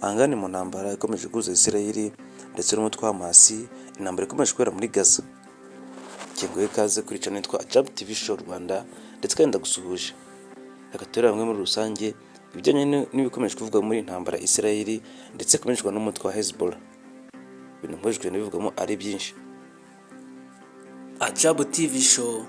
Aha ni mu ntambara ikomeje guhuza Isirayeli ndetse n'umutwe wa Hamas, intambara ikomeje kubera muri Gaza. Kinguye ikaze kuri channel yitwa Jab TV Show Rwanda, ndetse kandi ndagusuhuje. Reka turebe hamwe muri rusange ibijyanye n'ibikomeje kuvugwa muri intambara Isirayeli ndetse ikomejwe n'umutwe wa Hezbollah. Ibintu nkojwe n'ibivugamo ari byinshi. Jab TV Show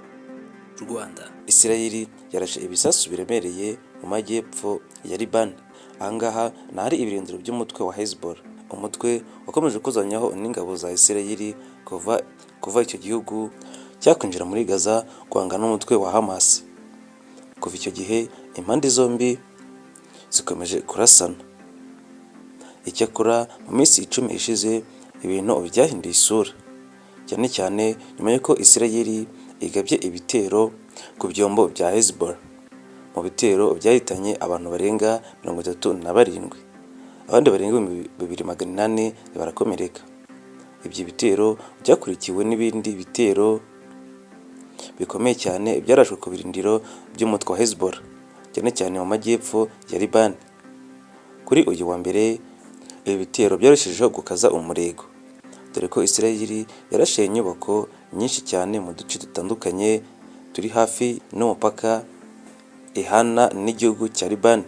Rwanda. Isirayeli yarashe ibisasu biremereye mu majyepfo ya Liban. Ahangaha nari ibirindiro by'umutwe wa Hezbollah, umutwe wakomeje kuzanyaho n'ingabo za Isirayeli kuva icyo gihugu cyakwinjira muri Gaza kwanga n'umutwe wa Hamas. Kuva icyo gihe impande zombi zikomeje kurasana. Icyakora mu minsi 10 ishize ibintu byahinduye isura, cyane cyane nyuma y'uko Isirayeli igabye ibitero ku byombo bya Hezbollah. Mu bitero byahitanye abantu barenga 37, abandi barenga 2800 barakomereka. Ibyo bitero byakurikiwe n'ibindi bitero bikomeye cyane byarashwe ku birindiro by'umutwe wa Hezbollah, cyane cyane mu majyepfo ya Liban. Kuri uyu wa mbere ibi bitero byarushijeho gukaza umurego, dore ko Isirayeli yarashe inyubako nyinshi cyane mu duce dutandukanye turi hafi n'umupaka ihana n'igihugu cya Liban.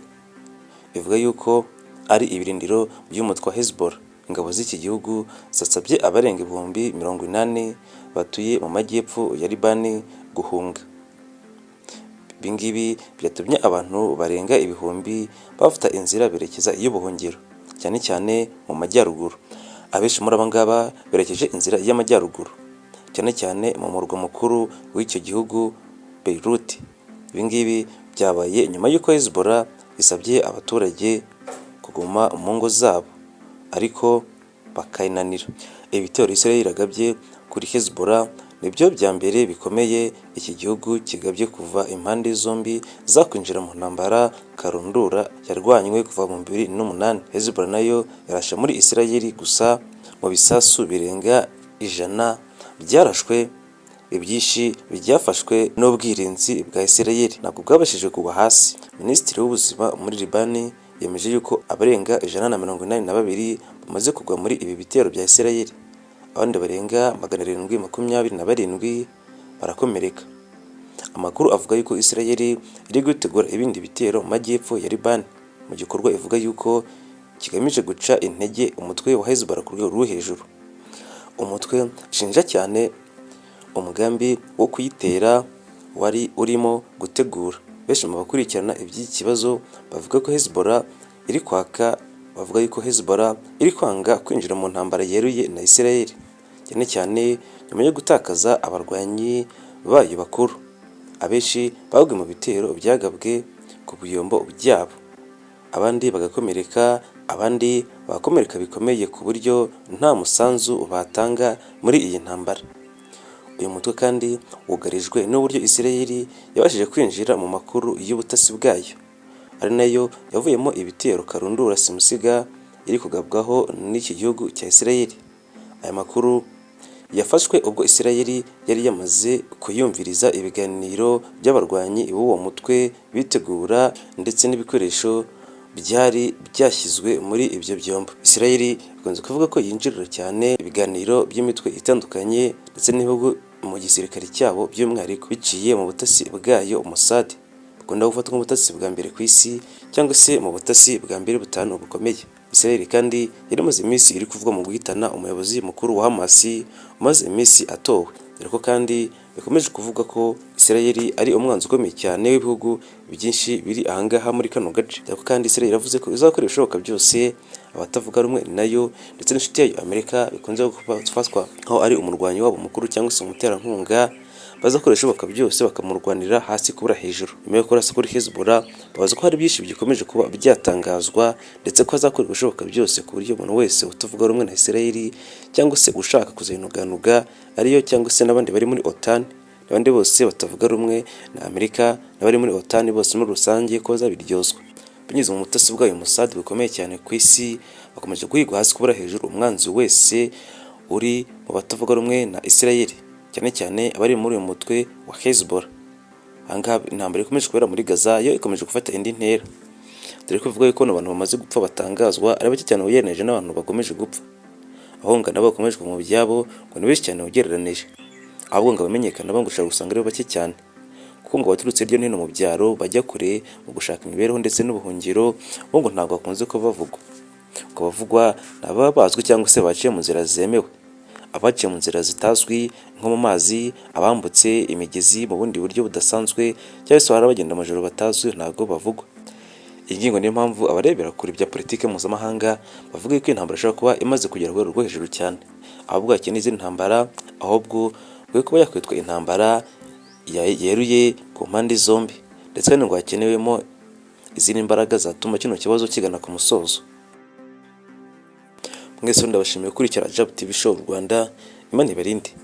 Ivuga yuko ari ibirindiro by'umutwe wa Hezbollah. Ingabo z'iki gihugu zasabye abarenga 80,000 batuye mu majyepfo ya Liban guhunga. Bingibi byatumye abantu barenga 1000 bafata inzira berekeza y'ubuhungiro, cyane cyane mu majyaruguru. Abenshi muri abangaba berekeje inzira y'amajyaruguru, cyane cyane mu murwa mukuru w'icyo gihugu Beirut. Bingibi byabaye nyuma y'uko Hezbollah isabye abaturage kuguma mu ngo zabo, ariko bakayinanira. Ibitero Isirayeli iragabye kuri Hezbollah nibyo bya mbere bikomeye iki gihugu kigabye kuva impande zombi zakwinjira mu ntambara karundura yarwanywe kuva mu 2008. Hezbollah nayo yarashe muri Isirayeli gusa mu bisasu birenga 100 byarashwe. Ibyishi byafashwe n'ubwirinzi bwa Isirayeli ntabwo bwabashije kugwa hasi. Minisitiri w'ubuzima muri Liban yemeje yuko abarenga 182 bamaze kugwa muri ibi bitero bya Isirayeli, abandi barenga 727 barakomereka. Amakuru avuga yuko Isirayeli iri gutegura ibindi bitero mu majyepfo ya Liban, mu gikorwa ivuga yuko kigamije guca intege umutwe wa Hezbollah ku rwego rwo hejuru. Umutwe ushinja cyane umugambi wo kuyitera wari urimo gutegura. Benshi mu bakurikirana iby'iki kibazo bavuga ko Hezbollah iri kwanga kwinjira mu ntambara yeruye na Isirayeli, cyane cyane nyuma yo gutakaza abarwanyi bayo bakuru. Abenshi baguye mu bitero byagabwe ku buyombo byabo, abandi bagakomereka, abandi bakomereka bikomeye ku buryo nta musanzu batanga muri iyi ntambara. Uyu mutwe kandi wugarijwe n'uburyo Isirayeli yabashije kwinjira mu makuru y'ubutasi bwayo, ari nayo yavuyemo ibitero karundura simusiga iri kugabwaho n'iki gihugu cya Isirayeli. Aya makuru yafashwe ubwo Isirayeli yari yamaze kuyumviriza ibiganiro by'abarwanyi b'uwo mutwe bitegura, ndetse n'ibikoresho byari byashyizwe muri ibyo byombo. Isirayeli ikunze kuvuga ko yinjirira cyane ibiganiro by'imitwe itandukanye ndetse n'ibihugu mu gisirikare cyabo, by'umwihariko biciye mu butasi bwayo Mossad, bukunda gufatwa nk'ubutasi bwa mbere ku isi cyangwa se mu butasi bwa mbere butanu bukomeye. Isirayeli kandi yari imaze iminsi iri kuvuga mu guhitana umuyobozi mukuru wa Hamas umaze iminsi atowe, dore ko kandi bikomeje kuvuga ko Isirayeli ari umwanzi ukomeye cyane w'ibihugu byinshi biri ahangaha muri kano gace. Dore ko kandi Isirayeli yavuze ko izakora ibishoboka byose abatavuga rumwe nayo ndetse n'inshuti yayo Amerika bikunze gufatwa aho ari umurwanyi wabo mukuru cyangwa se umuterankunga, bazakora ibishoboka byose bakamurwanira hasi kubura hejuru. Nyuma yo kurasa kuri Hezbollah bavuze ko hari byinshi bikomeje kuba byatangazwa, ndetse ko azakora ibishoboka byose ku buryo umuntu wese utavuga rumwe na Isirayeli cyangwa se ushaka kuzayinuganuga ariyo cyangwa se n'abandi bari muri OTAN n'abandi bose batavuga rumwe na Amerika n'abari muri OTAN bose muri rusange ko bazabiryozwa. Binyuze mu butasi bwayo Mossad bukomeye cyane ku isi, bakomeje guhigwa hasi kubura hejuru umwanzi wese uri mu batavuga rumwe na Isirayeli, cyane cyane abari muri uyu mutwe wa Hezbollah. Ahangaha intambara ikomeje kubera muri Gaza yo ikomeje gufata indi ntera. dore ko bivuga ko abantu bamaze gupfa batangazwa ari bake cyane ugereranije n'abantu bakomeje gupfa, ahubwo nabo bakomeje mu byabo ngo ni benshi cyane ugereranije, ahubwo ngo abamenyekana bo ngo ushobora gusanga ari bake cyane, kuko ngo abaturutse hirya no hino mu byaro bajya kure mu gushaka imibereho ndetse n'ubuhungiro bo ngo ntabwo bakunze kuba bavugwa. Ngo bavugwa ni ababa bazwi cyangwa se baciye mu nzira zemewe, abaciye mu nzira zitazwi nko mu mazi, abambutse imigezi mu bundi buryo budasanzwe cyangwa se hari abagenda amajoro batazwi ntabwo bavugwa. Iyi ngingo niyo mpamvu abarebera kure bya politiki mpuzamahanga bavuga ko intambara ishobora kuba imaze kugera ku rwego rwo hejuru cyane, ahubwo hakeneye izindi ntambara, ahubwo bwo kuba yakwitwa intambara yeruye ku mpande zombi, ndetse kandi ngo hakenewemo izindi mbaraga zatuma kino kibazo kigana ku musozo. Mwese ndabashimiye gukurikira Jab TV Show Rwanda, Imana ibarinde.